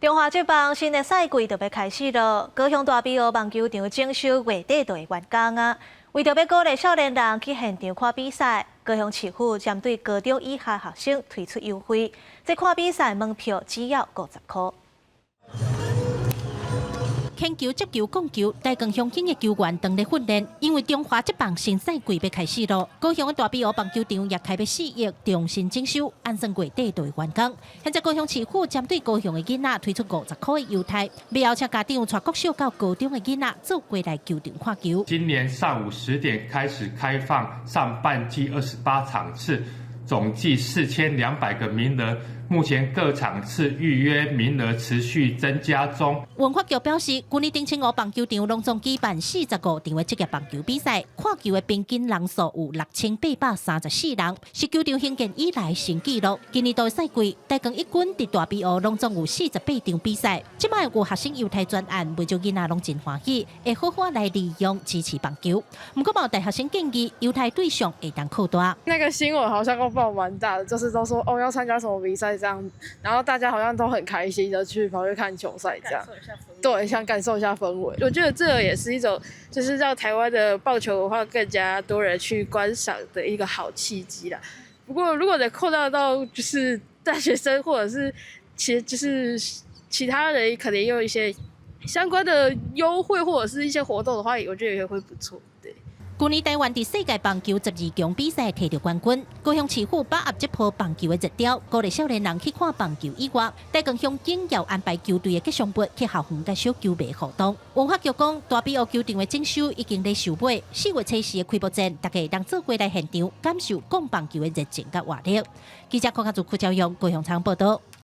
中华职棒新的赛季就要开始了，高雄大比乌棒球场整修月底就会完工啊。为着要鼓励少年人去现场看比赛，高雄市府针对高中以下学生推出优惠，这看比赛门票只要50块。 铅球、足球、棒球，大江乡境的球员当日训练，因为中华职棒新赛季要开始咯。高雄的大比乌棒球场也开要4亿，重新整修，按算月底就会完工。现在高雄市府针对高雄的囡仔推出50块的优待，要邀请家长带国小到高中的囡仔做过来球场看球。今年上午10点开始开放上半季28场次，总计4200个名额。 目前各场次预约名额持续增加中。文化局表示，今年丁清湖棒球场隆重举办45场的职业棒球比赛，看球的平均人数有6834人，是球场兴建以来新纪录。今年度赛季，大江一军伫大比乌隆重有48场比赛。即摆有学生优待专案，为咗囡仔拢真欢喜，会好好来利用支持棒球。不过，有大学生建议优待对象会当扩大。那个新闻好像都报蛮大的，就是都说要参加什么比赛。 这样，然后大家好像都很开心的跑去看球赛，这样，对，想感受一下氛围。我觉得这也是一种，就是让台湾的棒球文化更加多人去观赏的一个好契机啦。不过，如果能扩大到就是大学生或者是其他人，可能也有一些相关的优惠或者是一些活动的话，我觉得也会不错。对。 去年台湾伫世界棒球12强比赛摕到冠军，高雄市府把握这波棒球的热潮，鼓励少年人去看棒球以外，大江乡警要安排球队的吉祥物去校园介绍球迷互动。文化局讲，大比乌球场的整修已经在收尾，4月初4的开幕战，大家当做过来现场感受讲棒球的热情甲活力。记者柯家族邱朝阳高雄场报道。